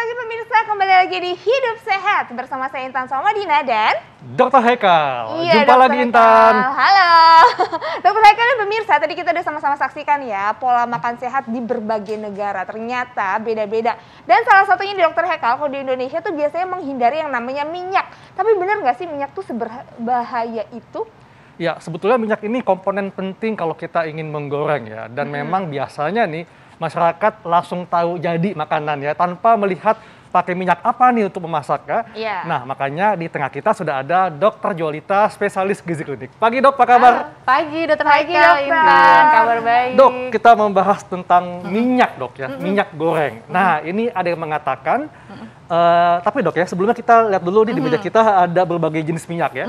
pagi pemirsa, kembali lagi di Hidup Sehat bersama saya Intan Somadina dan Dr. Haikal. Iya, Jumpa Dr. lagi Haikal. Intan. Halo. Dr. Haikal dan pemirsa, tadi kita udah sama-sama saksikan ya pola makan sehat di berbagai negara. Ternyata beda-beda. Dan salah satunya di Dr. Haikal, kalau di Indonesia tuh biasanya menghindari yang namanya minyak. Tapi benar nggak sih minyak tuh seberbahaya itu? Ya, sebetulnya minyak ini komponen penting kalau kita ingin menggoreng ya. Dan memang biasanya nih masyarakat langsung tahu jadi makanan ya tanpa melihat pakai minyak apa nih untuk memasaknya. Iya. Nah, makanya di tengah kita sudah ada Dr. Jolita, spesialis gizi klinik. Pagi Dok, apa kabar? Pagi Dr. Pagi, Haikal, Dokter. Intan, kabar baik. Dok, kita membahas tentang minyak Dok ya, minyak goreng. Nah, ini ada yang mengatakan, tapi Dok ya, sebelumnya kita lihat dulu di meja kita ada berbagai jenis minyak ya.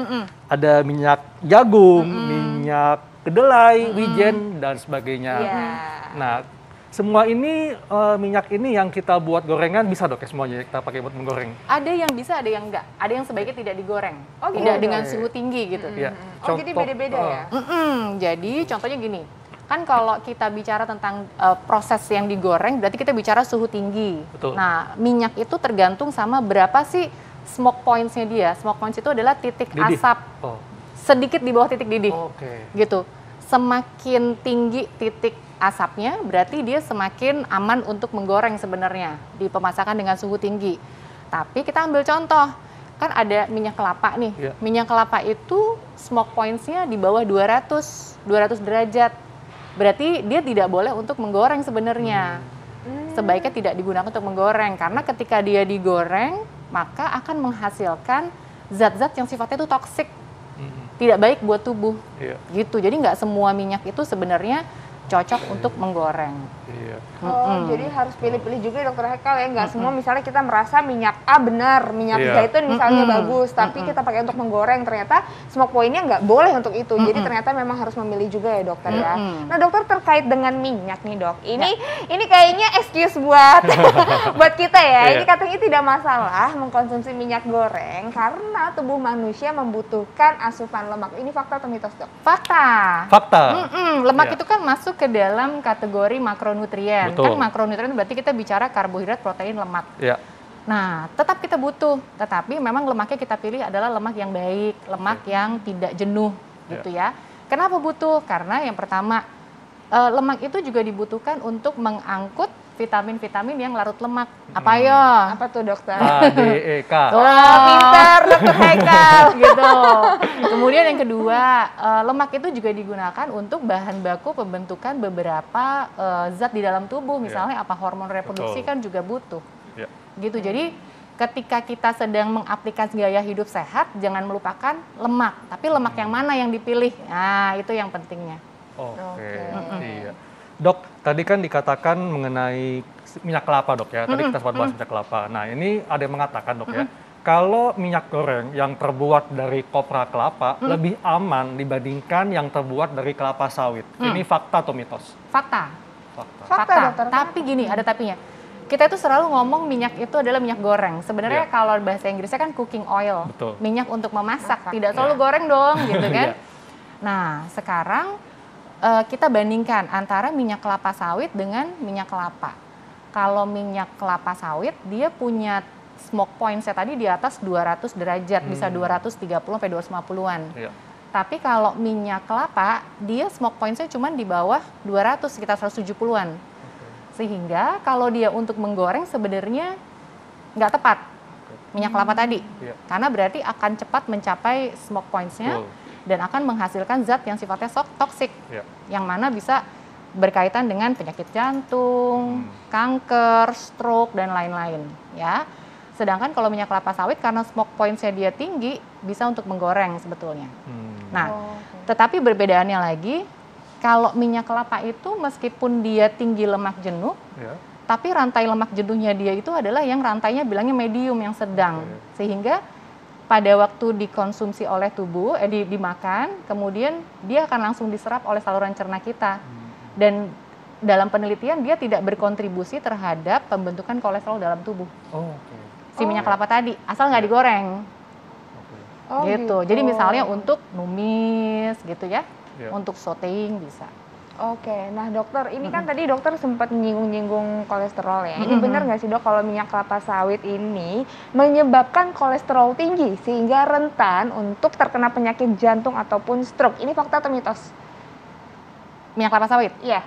Ada minyak jagung, minyak kedelai, wijen, dan sebagainya. Iya. Nah, semua ini minyak ini yang kita buat gorengan bisa Dok ya semuanya kita pakai buat menggoreng. Ada yang bisa, ada yang enggak. Ada yang sebaiknya tidak digoreng, Oh, tidak gitu. dengan suhu tinggi gitu. Ya, Oh, jadi beda-beda ya? Jadi contohnya gini, kan kalau kita bicara tentang proses yang digoreng, berarti kita bicara suhu tinggi. Betul. Nah, minyak itu tergantung sama berapa sih smoke points-nya dia. Smoke points itu adalah titik Didih. asap Oh, sedikit di bawah titik didih. oke. Gitu. Semakin tinggi titik asapnya, berarti dia semakin aman untuk menggoreng sebenarnya di pemasakan dengan suhu tinggi. Tapi kita ambil contoh, kan ada minyak kelapa nih. Iya. Minyak kelapa itu smoke points-nya di bawah 200 derajat. Berarti dia tidak boleh untuk menggoreng sebenarnya. Sebaiknya tidak digunakan untuk menggoreng, karena ketika dia digoreng, maka akan menghasilkan zat-zat yang sifatnya itu toksik. Tidak baik buat tubuh. Iya. Gitu. Jadi nggak semua minyak itu sebenarnya cocok untuk menggoreng. Iya. Oh, jadi harus pilih-pilih juga ya, Dr. Haikal ya, nggak semua misalnya kita merasa minyak A benar, minyak Iya. zaitun misalnya bagus, tapi kita pakai untuk menggoreng, ternyata smoke point-nya nggak boleh untuk itu. Jadi ternyata memang harus memilih juga ya dokter ya. Nah dokter, terkait dengan minyak nih dok, ini kayaknya excuse buat buat kita ya. Iya. Ini katanya tidak masalah mengkonsumsi minyak goreng karena tubuh manusia membutuhkan asupan lemak. Ini fakta atau mitos dok? Fakta. Fakta. Lemak Iya. itu kan masuk ke dalam kategori makronutrien. Betul. Kan makronutrien berarti kita bicara karbohidrat, protein, lemak. Iya. Nah, tetap kita butuh. Tetapi memang lemaknya kita pilih adalah lemak yang baik, lemak yang tidak jenuh gitu ya. Kenapa butuh? Karena yang pertama, lemak itu juga dibutuhkan untuk mengangkut vitamin-vitamin yang larut lemak. Apa ya? Apa tuh dokter? A, D, E, K. Wah, pintar dokter Haikal. Gitu. Kemudian yang kedua, lemak itu juga digunakan untuk bahan baku pembentukan beberapa zat di dalam tubuh. Misalnya apa, hormon reproduksi Betul. kan juga butuh. Ya. Gitu. Jadi ketika kita sedang mengaplikasi gaya hidup sehat, jangan melupakan lemak. Tapi lemak yang mana yang dipilih? Nah, itu yang pentingnya. Oke. Iya. Dok, tadi kan dikatakan mengenai minyak kelapa dok ya. Tadi kita sempat bahas minyak kelapa. Nah ini ada yang mengatakan dok ya, kalau minyak goreng yang terbuat dari kopra kelapa lebih aman dibandingkan yang terbuat dari kelapa sawit. Ini fakta atau mitos? Fakta. Fakta. Fakta, dokter. Tapi gini, ada tapinya. Kita itu selalu ngomong minyak itu adalah minyak goreng. Sebenarnya Iya. kalau bahasa Inggrisnya kan cooking oil. Betul. Minyak untuk memasak. Masak. Tidak selalu goreng dong, gitu kan. Iya. Nah, sekarang kita bandingkan antara minyak kelapa sawit dengan minyak kelapa. Kalau minyak kelapa sawit, dia punya smoke point-nya tadi di atas 200 derajat, bisa 230 sampai 250-an. Iya. Tapi kalau minyak kelapa, dia smoke point-nya cuma di bawah 200, sekitar 170-an. Sehingga kalau dia untuk menggoreng sebenarnya nggak tepat minyak kelapa tadi. Iya. Karena berarti akan cepat mencapai smoke points-nya Betul. dan akan menghasilkan zat yang sifatnya toksik. Iya. Yang mana bisa berkaitan dengan penyakit jantung, kanker, stroke, dan lain-lain. Ya. Sedangkan kalau minyak kelapa sawit karena smoke points-nya dia tinggi, bisa untuk menggoreng sebetulnya. Nah, tetapi perbedaannya lagi, kalau minyak kelapa itu meskipun dia tinggi lemak jenuh, Iya. tapi rantai lemak jenuhnya dia itu adalah yang rantainya bilangnya medium, yang sedang. Sehingga pada waktu dikonsumsi oleh tubuh, dimakan, kemudian dia akan langsung diserap oleh saluran cerna kita. Dan dalam penelitian dia tidak berkontribusi terhadap pembentukan kolesterol dalam tubuh. Oh, oke. Si minyak kelapa tadi, asal nggak digoreng. Oh, Gitu. Jadi misalnya untuk numis gitu ya, Iya. untuk sauteing bisa. Oke, nah dokter, ini kan tadi dokter sempat nyinggung-nyinggung kolesterol ya. Ini benar nggak sih dok kalau minyak kelapa sawit ini menyebabkan kolesterol tinggi sehingga rentan untuk terkena penyakit jantung ataupun stroke? Ini fakta atau mitos? Minyak kelapa sawit? Iya.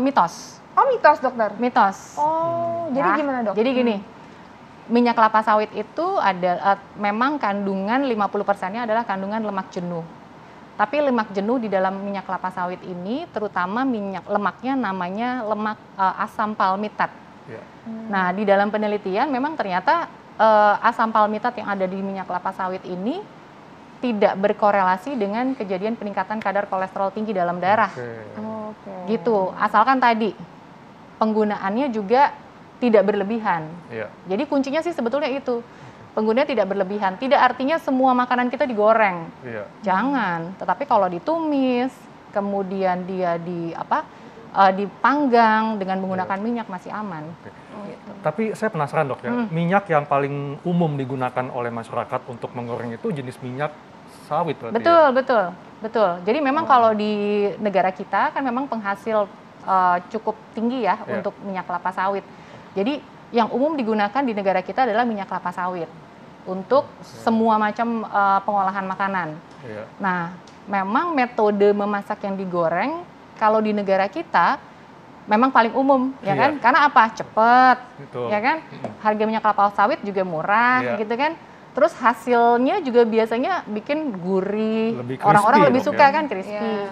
Mitos. Oh mitos dokter? Mitos. Oh, jadi Ya, gimana dok? Jadi gini, minyak kelapa sawit itu ada memang kandungan 50%-nya adalah kandungan lemak jenuh. Tapi lemak jenuh di dalam minyak kelapa sawit ini, terutama minyak lemaknya namanya lemak asam palmitat. Ya. Nah, di dalam penelitian memang ternyata asam palmitat yang ada di minyak kelapa sawit ini tidak berkorelasi dengan kejadian peningkatan kadar kolesterol tinggi dalam darah. Oke. Gitu, asalkan tadi penggunaannya juga tidak berlebihan. Iya. Jadi kuncinya sih sebetulnya itu. Penggunaannya tidak berlebihan. Tidak artinya semua makanan kita digoreng. Iya. Jangan. Tetapi kalau ditumis, kemudian dia dipanggang dengan menggunakan minyak masih aman. Gitu. Tapi saya penasaran dok ya, minyak yang paling umum digunakan oleh masyarakat untuk menggoreng itu jenis minyak sawit berarti Betul, ya? betul. Jadi memang kalau di negara kita kan memang penghasil cukup tinggi ya untuk minyak kelapa sawit. Jadi yang umum digunakan di negara kita adalah minyak kelapa sawit untuk semua macam pengolahan makanan. Iya. Nah, memang metode memasak yang digoreng kalau di negara kita memang paling umum, ya kan? Karena apa? Cepet, Betul. ya kan? Harga minyak kelapa sawit juga murah, Iya. gitu kan? Terus hasilnya juga biasanya bikin gurih, Lebih orang-orang crispy lebih dong, suka ya? kan crispy. Iya.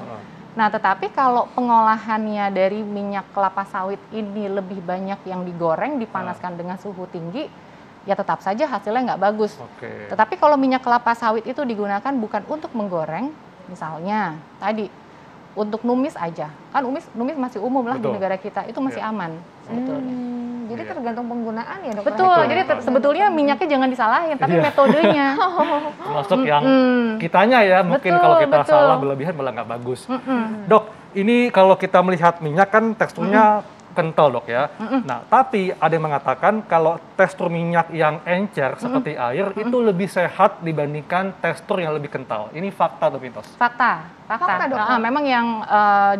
Nah, tetapi kalau pengolahannya dari minyak kelapa sawit ini lebih banyak yang digoreng, dipanaskan dengan suhu tinggi, ya tetap saja hasilnya nggak bagus. Oke. Tetapi kalau minyak kelapa sawit itu digunakan bukan untuk menggoreng, misalnya tadi untuk numis aja, kan numis masih umum lah di Betul. negara kita, itu masih aman sebetulnya. Jadi Iya. tergantung penggunaan ya dokter? Betul, Betul. jadi sebetulnya minyaknya jangan disalahin, tapi metodenya. Termasuk yang kitanya ya, mungkin Betul, kalau kita betul. salah berlebihan malah nggak bagus. Dok, ini kalau kita melihat minyak kan teksturnya kental dok ya. Nah, tapi ada yang mengatakan kalau tekstur minyak yang encer seperti air itu lebih sehat dibandingkan tekstur yang lebih kental. Ini fakta atau mitos? Fakta. Fakta, Dok. Memang yang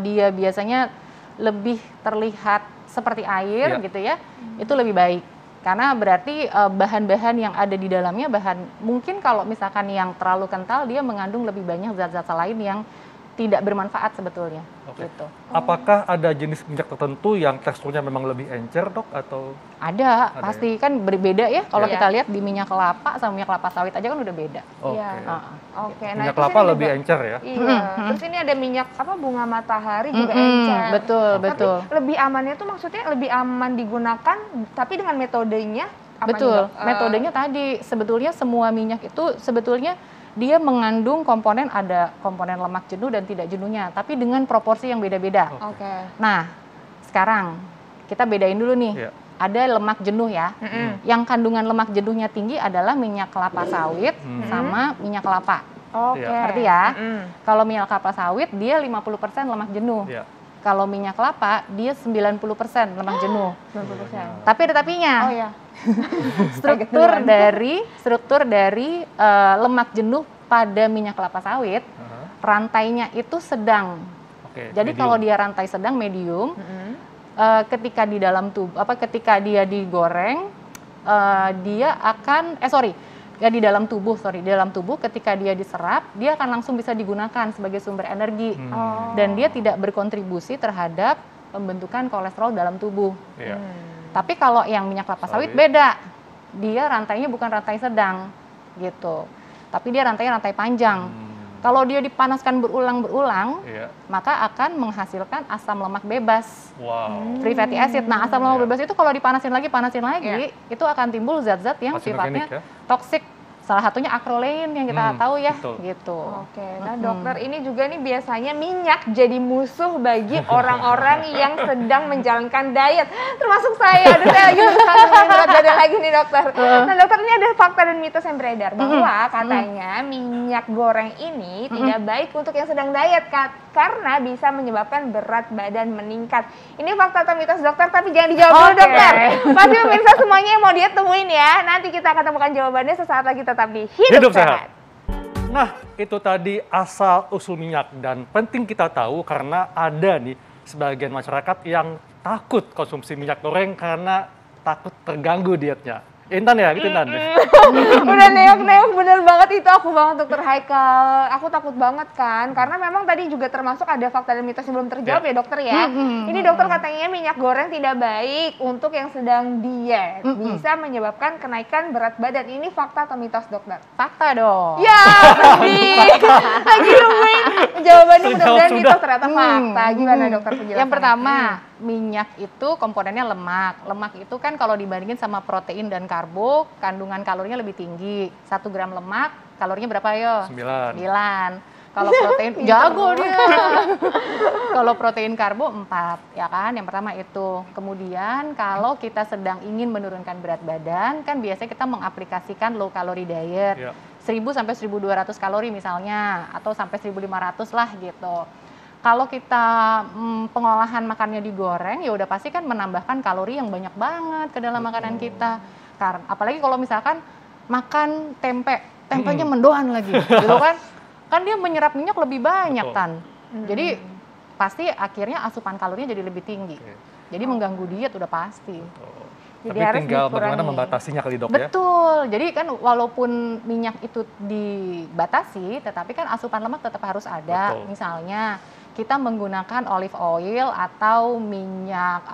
dia biasanya lebih terlihat seperti air Iya. gitu ya, itu lebih baik. Karena berarti bahan-bahan yang ada di dalamnya mungkin kalau misalkan yang terlalu kental dia mengandung lebih banyak zat-zat lain yang tidak bermanfaat sebetulnya. Oke. Gitu. Apakah ada jenis minyak tertentu yang teksturnya memang lebih encer dok atau? Ada, Ada pasti kan berbeda ya. Kalau Iya. kita lihat di minyak kelapa sama minyak kelapa sawit aja kan udah beda. Oke. Iya. Heeh. Oke, nah Minyak terus kelapa ini lebih juga- encer ya? Iya, terus ini ada minyak bunga matahari juga encer. Betul, Tapi betul. lebih amannya tuh maksudnya lebih aman digunakan, tapi dengan metodenya apa nih, Betul, Dok? metodenya tadi sebetulnya semua minyak itu sebetulnya dia mengandung ada komponen lemak jenuh dan tidak jenuhnya, tapi dengan proporsi yang beda-beda. Oke. Nah, sekarang kita bedain dulu nih. Iya. Ada lemak jenuh ya. Yang kandungan lemak jenuhnya tinggi adalah minyak kelapa sawit sama minyak kelapa. Oke. Iya. Ngerti ya? Mm-mm. Kalau minyak kelapa sawit dia 50% lemak jenuh. Iya. Kalau minyak kelapa dia 90% lemak jenuh. 90%. Tapi ada tapinya. Oh ya. struktur dari lemak jenuh pada minyak kelapa sawit, rantainya itu sedang. Oke. Jadi medium. kalau dia rantai sedang medium, ketika di dalam tubuh ketika dia digoreng, dia akan di dalam tubuh ketika dia diserap, dia akan langsung bisa digunakan sebagai sumber energi. Oh. Dan dia tidak berkontribusi terhadap pembentukan kolesterol dalam tubuh. Iya. Tapi kalau yang minyak kelapa sawit beda. Dia rantainya bukan rantai sedang gitu. Tapi dia rantainya rantai panjang. Kalau dia dipanaskan berulang-berulang, Iya. maka akan menghasilkan asam lemak bebas. Wow. Free fatty acid. Nah, asam lemak bebas itu kalau dipanasin lagi, Iya. itu akan timbul zat-zat yang Karsinogenik sifatnya ya? toksik. Salah satunya akrolein yang kita tahu ya, betul. gitu. Oke, nah dokter ini juga nih biasanya minyak jadi musuh bagi orang-orang yang sedang menjalankan diet, termasuk saya. Aduh, saya lagi berusaha nemuin berat badan lagi nih dokter. Nah dokter, ini ada fakta dan mitos yang beredar bahwa katanya minyak goreng ini tidak baik untuk yang sedang diet karena bisa menyebabkan berat badan meningkat. Ini fakta atau mitos dokter? Tapi jangan dijawab dulu Oke. dokter. Pasti pemirsa semuanya yang mau diet temuin ya. Nanti kita akan temukan jawabannya sesaat lagi, tetap di Hidup Hidup Sehat. Sehat. Nah, itu tadi asal-usul minyak dan penting kita tahu karena ada nih sebagian masyarakat yang takut konsumsi minyak goreng karena takut terganggu dietnya. Intan ya, gitu Intan. Udah neok-neok, bener banget itu aku banget Dokter Haikal. Aku takut banget kan, karena memang tadi juga termasuk ada fakta dan mitos yang belum terjawab ya dokter ya. Ini dokter katanya minyak goreng tidak baik untuk yang sedang diet, bisa menyebabkan kenaikan berat badan. Ini fakta atau mitos dokter? Fakta dong. Ya, lagi nungguin jawabannya, mudah-mudahan Sudah. mitos ternyata fakta. Gimana dokter penjelasannya? Yang pertama, minyak itu komponennya lemak. Lemak itu kan kalau dibandingin sama protein dan karbo, kandungan kalorinya lebih tinggi. 1 gram lemak, kalorinya berapa yo? 9. 9. Kalau protein, jago dia. Kalau protein karbo 4, ya kan? Yang pertama itu. Kemudian kalau kita sedang ingin menurunkan berat badan, kan biasanya kita mengaplikasikan low calorie diet. Ya. 1000 sampai 1200 kalori misalnya, atau sampai 1500 lah gitu. Kalau kita pengolahan makannya digoreng, ya udah pasti kan menambahkan kalori yang banyak banget ke dalam makanan kita. Karena apalagi kalau misalkan makan tempenya mendoan lagi, gitu kan? Kan dia menyerap minyak lebih banyak, Betul. Tan. Jadi pasti akhirnya asupan kalorinya jadi lebih tinggi. Jadi mengganggu diet udah pasti. Jadi Tapi harus tinggal bagaimana dikurangi. membatasinya kali dok ya. Betul. Jadi kan walaupun minyak itu dibatasi, tetapi kan asupan lemak tetap harus ada. Betul. Misalnya kita menggunakan olive oil atau minyak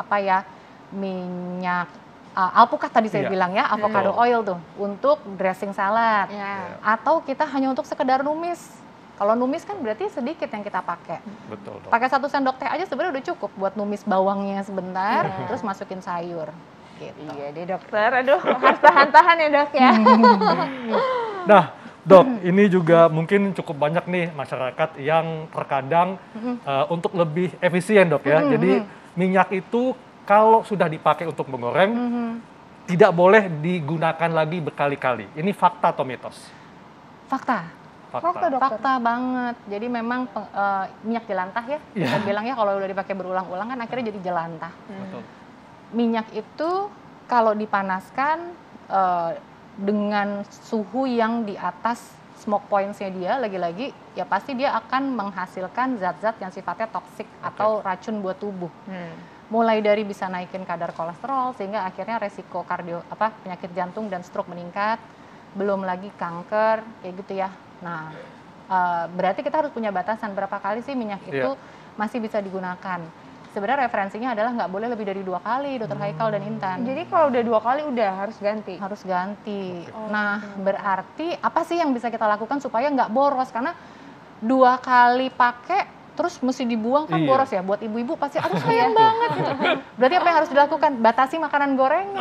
minyak alpukat tadi saya Iya. bilang ya, avocado Betul. oil tuh untuk dressing salad. Ya. Atau kita hanya untuk sekedar numis. Kalau numis kan berarti sedikit yang kita pakai. Betul dok. Pakai 1 sendok teh aja sebenarnya udah cukup buat numis bawangnya sebentar, terus masukin sayur. Gitu. Iya deh dokter, aduh harus tahan-tahan ya dok ya. Nah, dok, ini juga mungkin cukup banyak nih masyarakat yang terkadang untuk lebih efisien dok ya. Jadi minyak itu kalau sudah dipakai untuk menggoreng, tidak boleh digunakan lagi berkali-kali. Ini fakta atau mitos? Fakta. Fakta, dokter. Fakta banget. Jadi memang minyak jelantah ya. Kita bilang ya kalau udah dipakai berulang-ulang kan akhirnya jadi jelantah. Betul. Minyak itu kalau dipanaskan dengan suhu yang di atas smoke points-nya dia, lagi-lagi ya pasti dia akan menghasilkan zat-zat yang sifatnya toksik atau racun buat tubuh. Mulai dari bisa naikin kadar kolesterol sehingga akhirnya resiko penyakit jantung dan stroke meningkat, belum lagi kanker kayak gitu ya. Nah, berarti kita harus punya batasan berapa kali sih minyak itu masih bisa digunakan. Sebenarnya referensinya adalah nggak boleh lebih dari 2 kali, Dokter Haikal dan Intan. Jadi kalau udah 2 kali udah harus ganti. Harus ganti. Nah, berarti apa sih yang bisa kita lakukan supaya nggak boros? Karena 2 kali pakai terus mesti dibuang kan boros ya. Buat ibu-ibu pasti aduh sayang banget gitu. Berarti apa yang harus dilakukan? Batasi makanan gorengan.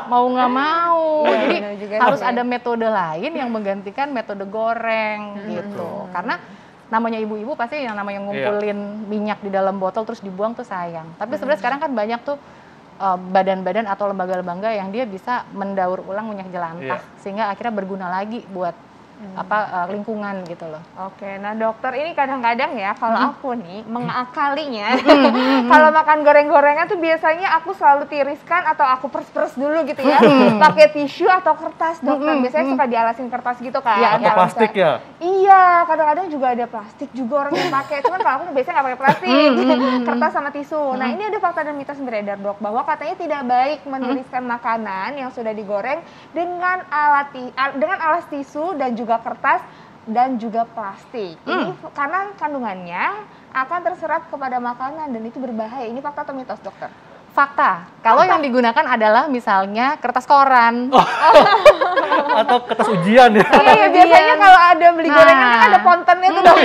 Mau nggak mau. Iya, Jadi benar juga harus sih. ada metode lain yang menggantikan metode goreng gitu. Karena namanya ibu-ibu pasti yang namanya ngumpulin minyak di dalam botol terus dibuang tuh sayang. Tapi sebenarnya sekarang kan banyak tuh badan-badan atau lembaga-lembaga yang dia bisa mendaur ulang minyak jelantah sehingga akhirnya berguna lagi buat lingkungan gitu loh. Oke, nah dokter ini kadang-kadang ya kalau aku nih mengakalinya, kalau makan goreng-gorengan tuh biasanya aku selalu tiriskan atau aku pers-pers dulu gitu ya, pakai tisu atau kertas dokter. Biasanya suka dialasin kertas gitu kan. Iya, Atau kalau plastik misalnya- ya? Iya, kadang-kadang juga ada plastik juga orang yang pakai. Cuman kalau aku biasanya nggak pakai plastik, kertas sama tisu. Nah ini ada fakta dan mitos yang beredar dok, bahwa katanya tidak baik meniriskan makanan yang sudah digoreng dengan alas tisu dan juga kertas dan juga plastik. Ini karena kandungannya akan terserap kepada makanan dan itu berbahaya. Ini fakta atau mitos dokter? Fakta. Kalau yang digunakan adalah misalnya kertas koran. Atau kertas ujian ya? Iya, biasanya kalau ada beli gorengan kan ada pontennya tuh dok.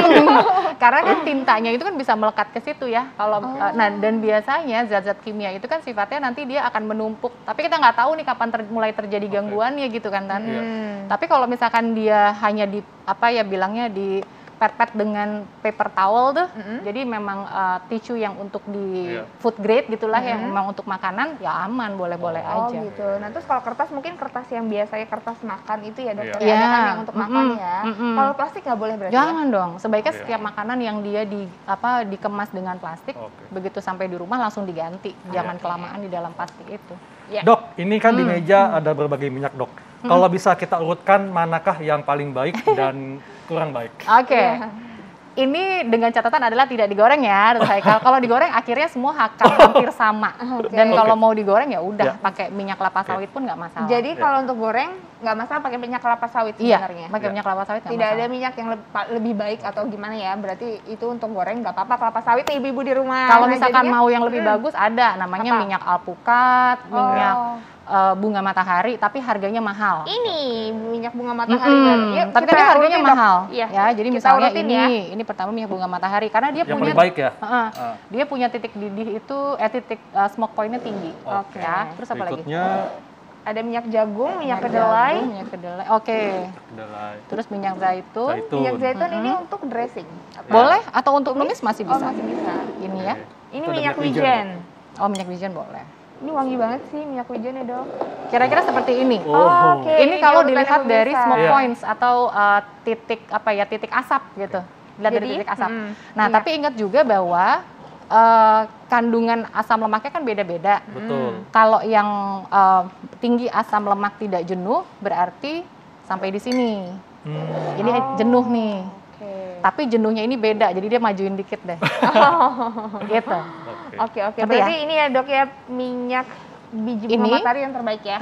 Karena kan tintanya itu kan bisa melekat ke situ ya. Kalau dan biasanya zat-zat kimia itu kan sifatnya nanti dia akan menumpuk. Tapi kita nggak tahu nih kapan mulai terjadi gangguannya gitu kan Tan. Tapi kalau misalkan dia hanya di bilangnya di pet dengan paper towel tuh, jadi memang tisu yang untuk di food grade gitulah, yang memang untuk makanan ya aman, boleh-boleh Oh aja. gitu. Nah terus kalau kertas mungkin kertas yang biasanya kertas makan itu ya dokter, Iya. ada kan yang untuk makan ya. Kalau plastik nggak boleh berarti? Jangan dong, sebaiknya setiap makanan yang dia dikemas dengan plastik, begitu sampai di rumah langsung diganti, jangan kelamaan di dalam plastik itu. Ya. Dok, ini kan di meja ada berbagai minyak dok. Kalau bisa kita urutkan manakah yang paling baik dan kurang baik? Oke. Ini dengan catatan adalah tidak digoreng ya, Dr. Haikal. Kalau digoreng akhirnya semua akan hampir sama. Dan kalau mau digoreng ya udah pakai minyak kelapa sawit pun nggak masalah. Jadi kalau untuk goreng nggak masalah pakai minyak kelapa sawit sebenarnya. Iya, pakai minyak kelapa sawit nggak Tidak masalah. ada minyak yang lebih baik atau gimana ya? Berarti itu untuk goreng nggak apa-apa kelapa sawit nih ibu-ibu di rumah. Kalau Nah, misalkan jadinya- mau yang lebih bagus ada namanya Apa? minyak alpukat, minyak Oh. bunga matahari, tapi harganya mahal. Ini minyak bunga matahari berarti. Yuk, Tapi kita kan harganya urutin, Dok. mahal. Iya. Ya, jadi Kita misalnya urutin ini pertama minyak bunga matahari karena dia Yang punya paling baik ya? dia punya titik didih itu titik smoke point-nya tinggi. Oke. Ya, terus apa lagi? Berikutnya Ada minyak jagung, minyak Minyak kedelai. jagung, minyak kedelai. Oke. kedelai, Terus minyak zaitun. zaitun. Minyak zaitun ini untuk dressing. Atau- Boleh atau untuk numis masih Oh, bisa. masih bisa. Ini ya. Ini Itu ada minyak minyak wijen. Oh, minyak wijen boleh. Ini wangi banget sih minyak wijen ya, Dok. Kira-kira seperti ini. Oh. Oke. Ini kalau urutannya dilihat dari pemirsa. smoke Iya. points atau titik apa ya, titik asap gitu. Dilihat dari Jadi, titik asap. Nah, iya. tapi ingat juga bahwa kandungan asam lemaknya kan beda-beda. Betul. Kalau yang tinggi asam lemak tidak jenuh berarti sampai di sini. Ini jenuh nih. Oke. Tapi jenuhnya ini beda, jadi dia majuin dikit deh. Gitu. Oke. Oke. Ngerti ya? Berarti ini ya, Dok ya, minyak biji bunga Ini? matahari yang terbaik ya.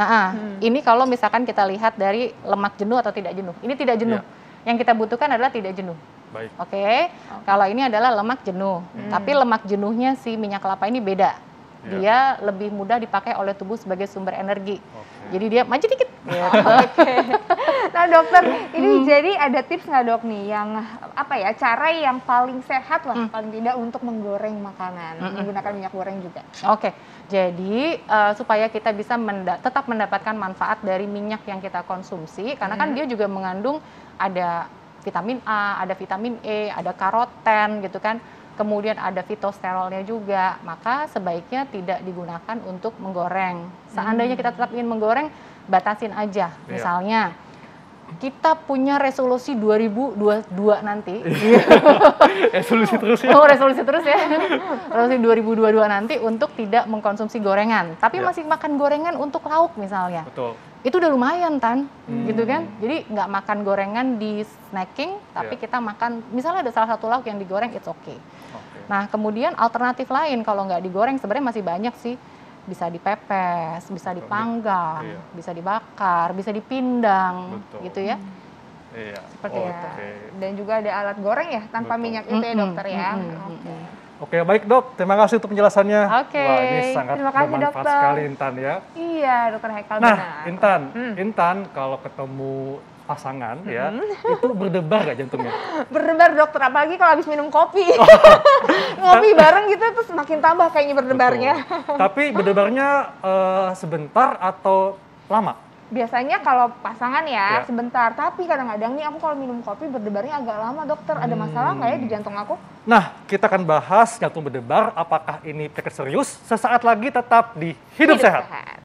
Ini kalau misalkan kita lihat dari lemak jenuh atau tidak jenuh. Ini tidak jenuh. Yang kita butuhkan adalah tidak jenuh. Baik. Oke. Kalau ini adalah lemak jenuh. Tapi lemak jenuhnya si minyak kelapa ini beda. Dia lebih mudah dipakai oleh tubuh sebagai sumber energi. Jadi dia maju dikit. Gitu. Nah, dokter, ini jadi ada tips nggak, Dok nih, yang apa ya, cara yang paling sehat lah, paling tidak untuk menggoreng makanan, menggunakan minyak goreng juga. Oke, jadi supaya kita bisa tetap mendapatkan manfaat dari minyak yang kita konsumsi, karena kan dia juga mengandung ada vitamin A, ada vitamin E, ada karoten gitu kan, kemudian ada fitosterolnya juga, maka sebaiknya tidak digunakan untuk menggoreng. Seandainya kita tetap ingin menggoreng, batasin aja. Misalnya, kita punya resolusi 2022 nanti. Resolusi terus ya. Oh, resolusi terus ya. Resolusi 2022 nanti untuk tidak mengkonsumsi gorengan. Tapi masih makan gorengan untuk lauk misalnya. Betul. Itu udah lumayan, Tan. Gitu kan. Jadi nggak makan gorengan di snacking, tapi kita makan, misalnya ada salah satu lauk yang digoreng, it's okay. Nah, kemudian alternatif lain kalau nggak digoreng sebenarnya masih banyak sih. Bisa dipepes, bisa dipanggang, bisa dibakar, bisa dipindang, gitu ya. Iya. Seperti itu. Dan juga ada alat goreng ya tanpa minyak itu ya, dokter ya. Oke, baik Dok. Terima kasih untuk penjelasannya. Oke. Wah, ini sangat Terima kasih, bermanfaat dokter. sekali, Intan ya. Iya, dokter Haikal, Nah, benar. Intan kalau ketemu pasangan ya, itu berdebar gak jantungnya? Berdebar, dokter, apalagi kalau habis minum kopi. Ngopi bareng gitu terus makin tambah kayaknya berdebarnya. Betul. Tapi berdebarnya sebentar atau lama? Biasanya kalau pasangan ya sebentar, tapi kadang-kadang nih aku kalau minum kopi berdebarnya agak lama, dokter. Ada masalah nggak ya di jantung aku? Nah, kita akan bahas jantung berdebar, apakah ini penyakit serius? Sesaat lagi tetap di Hidup Sehat.